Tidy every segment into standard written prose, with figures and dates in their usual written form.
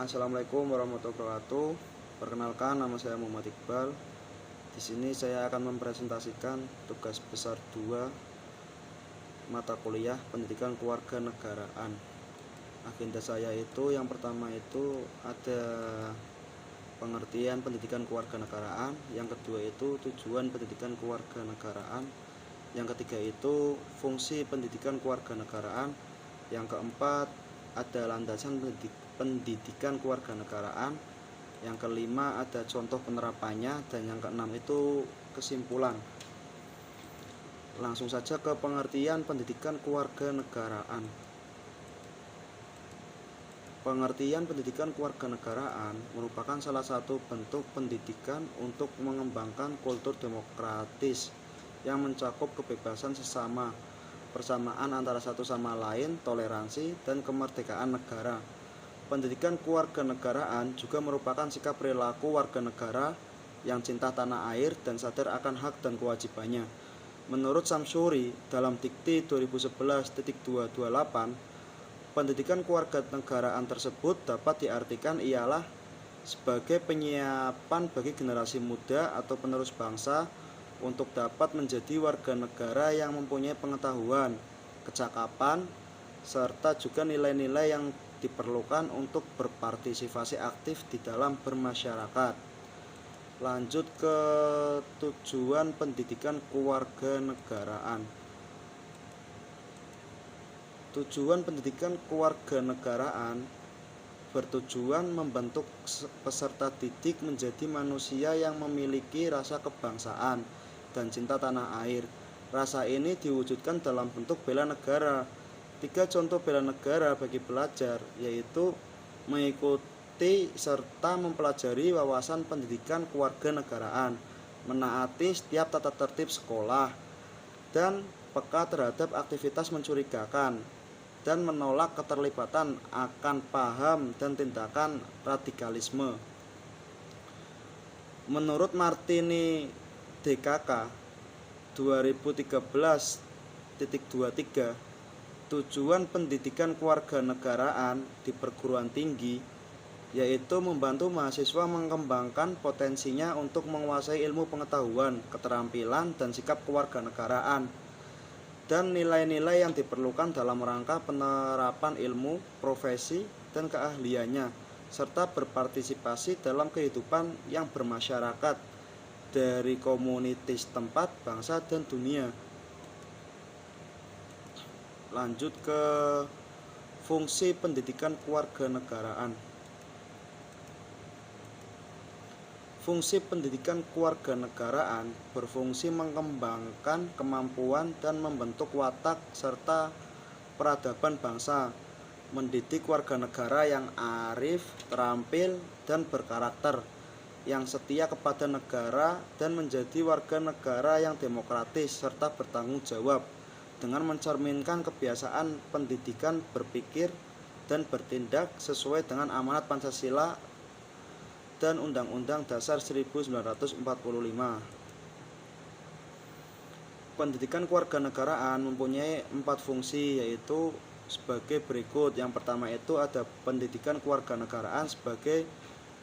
Assalamualaikum warahmatullahi wabarakatuh. Perkenalkan, nama saya Muhammad Iqbal. Di sini saya akan mempresentasikan tugas besar 2 mata kuliah Pendidikan Kewarganegaraan. Agenda saya itu yang pertama itu ada pengertian pendidikan kewarganegaraan, yang kedua itu tujuan pendidikan kewarganegaraan, yang ketiga itu fungsi pendidikan kewarganegaraan, yang keempat ada landasan pendidikan kewarganegaraan, yang kelima ada contoh penerapannya, dan yang keenam itu kesimpulan. Langsung saja ke pengertian pendidikan kewarganegaraan. Pengertian pendidikan kewarganegaraan merupakan salah satu bentuk pendidikan untuk mengembangkan kultur demokratis yang mencakup kebebasan sesama, persamaan antara satu sama lain, toleransi, dan kemerdekaan negara. Pendidikan kewarganegaraan juga merupakan sikap perilaku warga negara yang cinta tanah air dan sadar akan hak dan kewajibannya. Menurut Samsuri dalam Dikti 2011.228, pendidikan kewarganegaraan tersebut dapat diartikan ialah sebagai penyiapan bagi generasi muda atau penerus bangsa untuk dapat menjadi warga negara yang mempunyai pengetahuan, kecakapan, serta juga nilai-nilai yang diperlukan untuk berpartisipasi aktif di dalam bermasyarakat. Lanjut ke tujuan pendidikan kewarganegaraan. Tujuan pendidikan kewarganegaraan bertujuan membentuk peserta didik menjadi manusia yang memiliki rasa kebangsaan dan cinta tanah air. Rasa ini diwujudkan dalam bentuk bela negara. 3 contoh bela negara bagi pelajar yaitu mengikuti serta mempelajari wawasan pendidikan kewarganegaraan, menaati setiap tata tertib sekolah, dan peka terhadap aktivitas mencurigakan, dan menolak keterlibatan akan paham dan tindakan radikalisme. Menurut Martini DKK 2013.23, tujuan pendidikan kewarganegaraan di perguruan tinggi yaitu membantu mahasiswa mengembangkan potensinya untuk menguasai ilmu pengetahuan, keterampilan, dan sikap kewarganegaraan, dan nilai-nilai yang diperlukan dalam rangka penerapan ilmu, profesi, dan keahliannya, serta berpartisipasi dalam kehidupan yang bermasyarakat dari komunitas tempat, bangsa, dan dunia. Lanjut ke fungsi pendidikan kewarganegaraan. Fungsi pendidikan kewarganegaraan berfungsi mengembangkan kemampuan dan membentuk watak serta peradaban bangsa, mendidik warga negara yang arif, terampil, dan berkarakter, yang setia kepada negara dan menjadi warga negara yang demokratis serta bertanggung jawab, dengan mencerminkan kebiasaan pendidikan berpikir dan bertindak sesuai dengan amanat Pancasila dan Undang-Undang Dasar 1945. Pendidikan kewarganegaraan mempunyai 4 fungsi yaitu sebagai berikut. Yang pertama itu ada pendidikan kewarganegaraan sebagai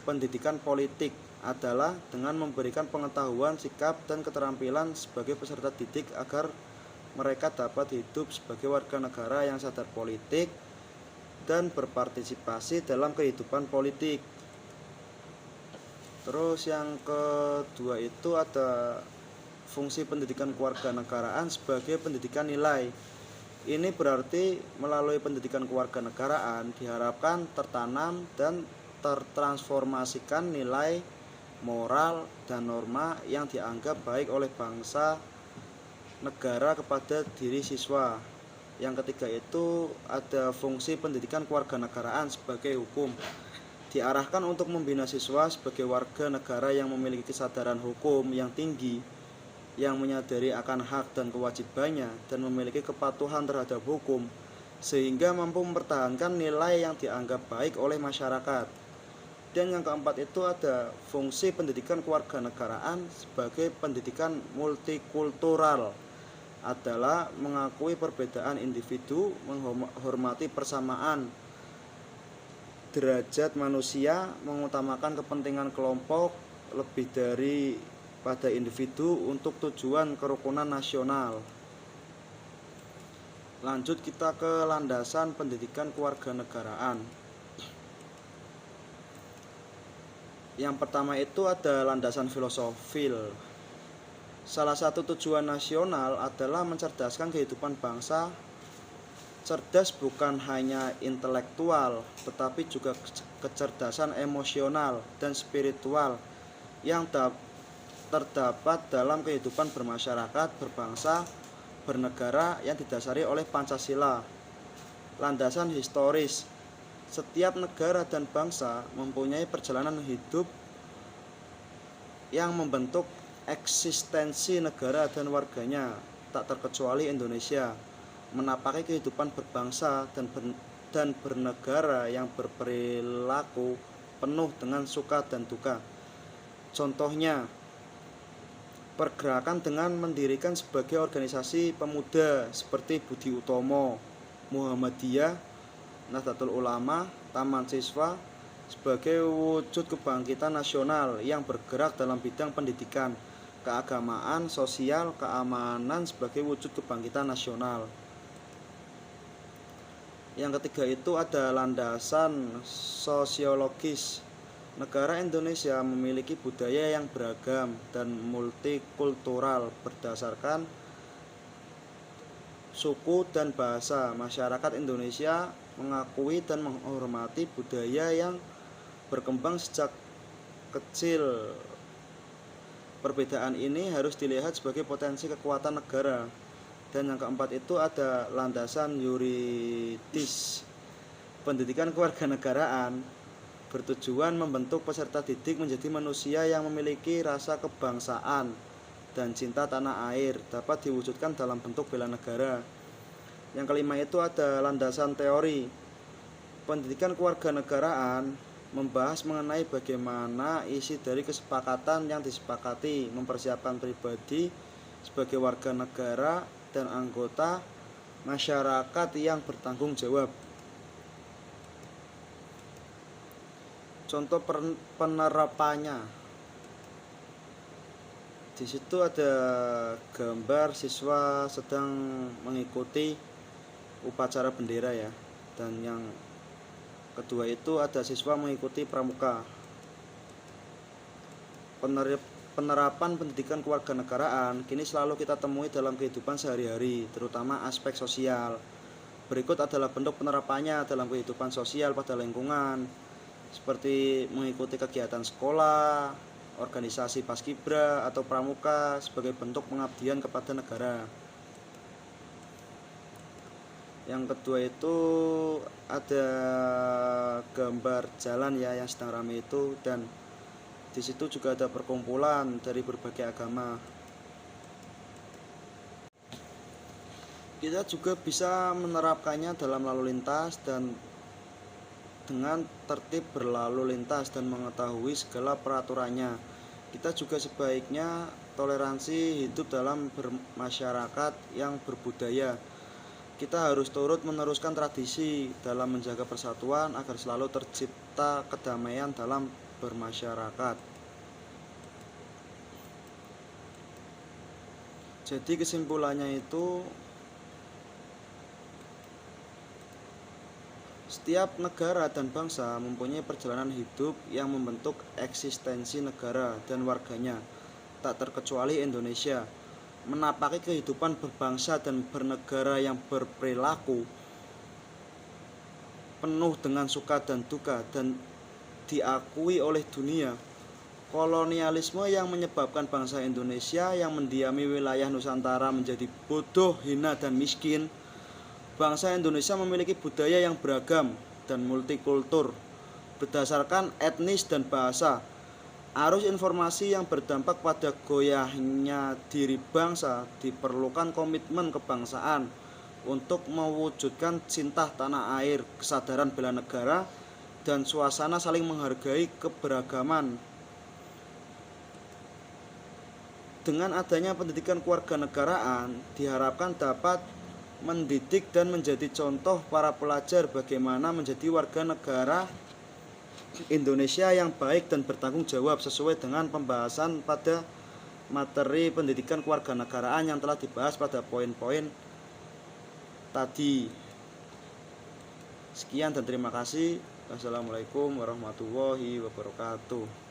pendidikan politik, adalah dengan memberikan pengetahuan, sikap, dan keterampilan sebagai peserta didik agar mereka dapat hidup sebagai warga negara yang sadar politik dan berpartisipasi dalam kehidupan politik. Terus yang kedua itu ada fungsi pendidikan kewarganegaraan sebagai pendidikan nilai. Ini berarti melalui pendidikan kewarganegaraan diharapkan tertanam dan tertransformasikan nilai, moral, dan norma yang dianggap baik oleh bangsa negara kepada diri siswa. Yang ketiga itu ada fungsi pendidikan kewarganegaraan sebagai hukum. Diarahkan untuk membina siswa sebagai warga negara yang memiliki kesadaran hukum yang tinggi, yang menyadari akan hak dan kewajibannya, dan memiliki kepatuhan terhadap hukum, sehingga mampu mempertahankan nilai yang dianggap baik oleh masyarakat. Dan yang keempat itu ada fungsi pendidikan kewarganegaraan sebagai pendidikan multikultural, adalah mengakui perbedaan individu, menghormati persamaan derajat manusia, mengutamakan kepentingan kelompok lebih dari pada individu untuk tujuan kerukunan nasional. Lanjut kita ke landasan pendidikan kewarganegaraan. Yang pertama itu ada landasan filosofil. Salah satu tujuan nasional adalah mencerdaskan kehidupan bangsa. Cerdas bukan hanya intelektual, tetapi juga kecerdasan emosional dan spiritual yang terdapat dalam kehidupan bermasyarakat, berbangsa, bernegara yang didasari oleh Pancasila. Landasan historis. Setiap negara dan bangsa mempunyai perjalanan hidup yang membentuk eksistensi negara dan warganya, tak terkecuali Indonesia, menapaki kehidupan berbangsa dan bernegara yang berperilaku penuh dengan suka dan duka. Contohnya, pergerakan dengan mendirikan sebagai organisasi pemuda seperti Budi Utomo, Muhammadiyah, Nahdlatul Ulama, Taman Siswa sebagai wujud kebangkitan nasional yang bergerak dalam bidang pendidikan, keagamaan, sosial, keamanan sebagai wujud kebangkitan nasional. Yang ketiga itu ada landasan sosiologis. Negara Indonesia memiliki budaya yang beragam dan multikultural berdasarkan suku dan bahasa. Masyarakat Indonesia mengakui dan menghormati budaya yang berkembang sejak kecil. Perbedaan ini harus dilihat sebagai potensi kekuatan negara. Dan yang keempat itu ada landasan yuridis. Pendidikan kewarganegaraan bertujuan membentuk peserta didik menjadi manusia yang memiliki rasa kebangsaan dan cinta tanah air, dapat diwujudkan dalam bentuk bela negara. Yang kelima itu ada landasan teori. Pendidikan kewarganegaraan membahas mengenai bagaimana isi dari kesepakatan yang disepakati, mempersiapkan pribadi sebagai warga negara dan anggota masyarakat yang bertanggung jawab. Contoh penerapannya. Di situ ada gambar siswa sedang mengikuti upacara bendera ya. Dan yang kedua itu ada siswa mengikuti pramuka. Penerapan pendidikan kewarganegaraan kini selalu kita temui dalam kehidupan sehari-hari, terutama aspek sosial. Berikut adalah bentuk penerapannya dalam kehidupan sosial pada lingkungan, seperti mengikuti kegiatan sekolah, organisasi paskibra atau pramuka sebagai bentuk pengabdian kepada negara. Yang kedua itu ada gambar jalan ya yang sedang ramai itu, dan di situ juga ada perkumpulan dari berbagai agama. Kita juga bisa menerapkannya dalam lalu lintas dan dengan tertib berlalu lintas dan mengetahui segala peraturannya. Kita juga sebaiknya toleransi hidup dalam bermasyarakat yang berbudaya. Kita harus turut meneruskan tradisi dalam menjaga persatuan agar selalu tercipta kedamaian dalam bermasyarakat. Jadi kesimpulannya itu, setiap negara dan bangsa mempunyai perjalanan hidup yang membentuk eksistensi negara dan warganya, tak terkecuali Indonesia. Menapaki kehidupan berbangsa dan bernegara yang berperilaku penuh dengan suka dan duka dan diakui oleh dunia. Kolonialisme yang menyebabkan bangsa Indonesia yang mendiami wilayah Nusantara menjadi bodoh, hina, dan miskin. Bangsa Indonesia memiliki budaya yang beragam dan multikultur berdasarkan etnis dan bahasa. Arus informasi yang berdampak pada goyahnya diri bangsa, diperlukan komitmen kebangsaan untuk mewujudkan cinta tanah air, kesadaran bela negara, dan suasana saling menghargai keberagaman. Dengan adanya pendidikan kewarganegaraan diharapkan dapat mendidik dan menjadi contoh para pelajar bagaimana menjadi warga negara Indonesia yang baik dan bertanggung jawab sesuai dengan pembahasan pada materi pendidikan kewarganegaraan yang telah dibahas pada poin-poin tadi. Sekian dan terima kasih. Wassalamualaikum warahmatullahi wabarakatuh.